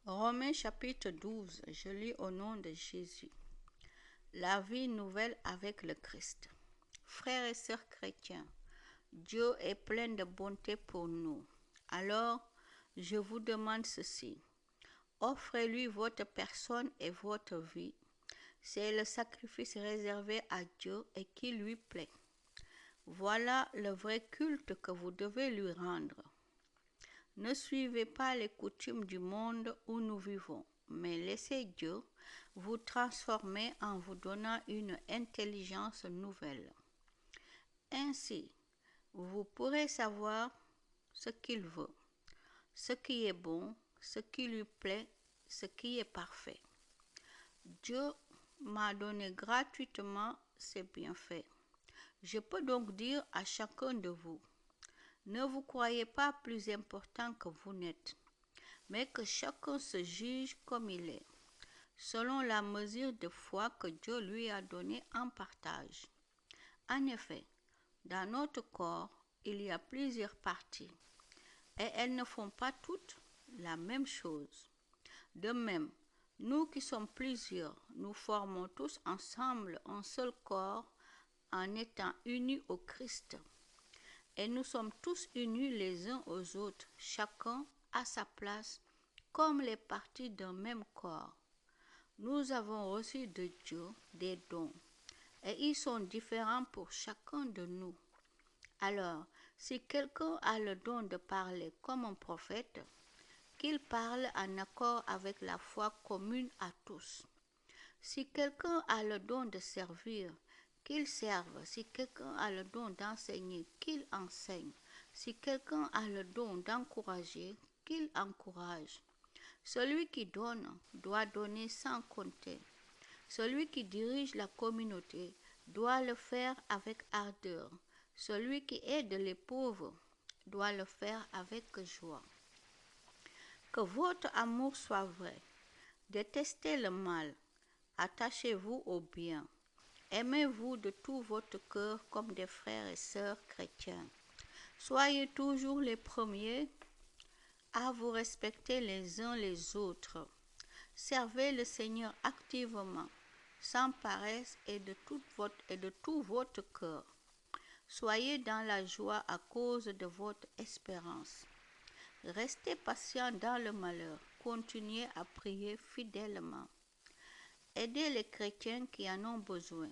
Romains chapitre 12, je lis au nom de Jésus. La vie nouvelle avec le Christ. Frères et sœurs chrétiens, Dieu est plein de bonté pour nous. Alors, je vous demande ceci. Offrez-lui votre personne et votre vie. C'est le sacrifice réservé à Dieu et qui lui plaît. Voilà le vrai culte que vous devez lui rendre. Ne suivez pas les coutumes du monde où nous vivons, mais laissez Dieu vous transformer en vous donnant une intelligence nouvelle. Ainsi, vous pourrez savoir ce qu'il veut, ce qui est bon, ce qui lui plaît, ce qui est parfait. Dieu m'a donné gratuitement ses bienfaits. Je peux donc dire à chacun de vous, ne vous croyez pas plus important que vous n'êtes, mais que chacun se juge comme il est, selon la mesure de foi que Dieu lui a donnée en partage. En effet, dans notre corps, il y a plusieurs parties, et elles ne font pas toutes la même chose. De même, nous qui sommes plusieurs, nous formons tous ensemble un seul corps en étant unis au Christ. Et nous sommes tous unis les uns aux autres, chacun à sa place, comme les parties d'un même corps. Nous avons reçu de Dieu des dons, et ils sont différents pour chacun de nous. Alors, si quelqu'un a le don de parler comme un prophète, qu'il parle en accord avec la foi commune à tous. Si quelqu'un a le don de servir, qu'il serve. Si quelqu'un a le don d'enseigner, qu'il enseigne. Si quelqu'un a le don d'encourager, qu'il encourage. Celui qui donne doit donner sans compter. Celui qui dirige la communauté doit le faire avec ardeur. Celui qui aide les pauvres doit le faire avec joie. Que votre amour soit vrai. Détestez le mal. Attachez-vous au bien. Aimez-vous de tout votre cœur comme des frères et sœurs chrétiens. Soyez toujours les premiers à vous respecter les uns les autres. Servez le Seigneur activement, sans paresse et de tout votre cœur. Soyez dans la joie à cause de votre espérance. Restez patient dans le malheur. Continuez à prier fidèlement. Aidez les chrétiens qui en ont besoin.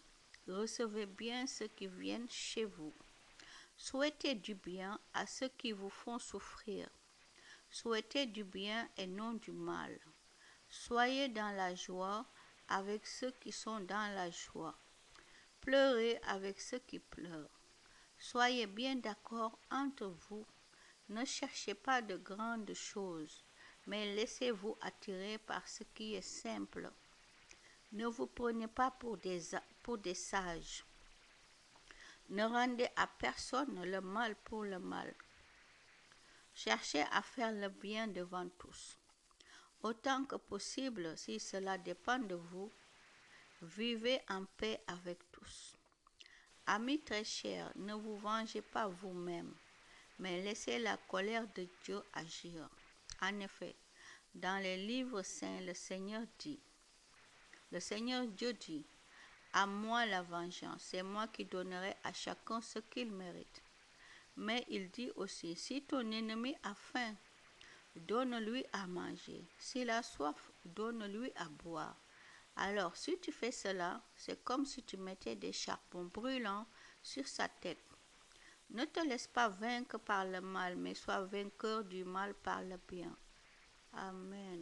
Recevez bien ceux qui viennent chez vous. Souhaitez du bien à ceux qui vous font souffrir. Souhaitez du bien et non du mal. Soyez dans la joie avec ceux qui sont dans la joie. Pleurez avec ceux qui pleurent. Soyez bien d'accord entre vous. Ne cherchez pas de grandes choses, mais laissez-vous attirer par ce qui est simple. Ne vous prenez pas pour des sages. Ne rendez à personne le mal pour le mal. Cherchez à faire le bien devant tous. Autant que possible, si cela dépend de vous, vivez en paix avec tous. Amis très chers, ne vous vengez pas vous-même, mais laissez la colère de Dieu agir. En effet, dans les livres saints, le Seigneur Dieu dit, à moi la vengeance, c'est moi qui donnerai à chacun ce qu'il mérite. Mais il dit aussi, si ton ennemi a faim, donne-lui à manger. S'il a soif, donne-lui à boire. Alors, si tu fais cela, c'est comme si tu mettais des charbons brûlants sur sa tête. Ne te laisse pas vaincre par le mal, mais sois vainqueur du mal par le bien. Amen.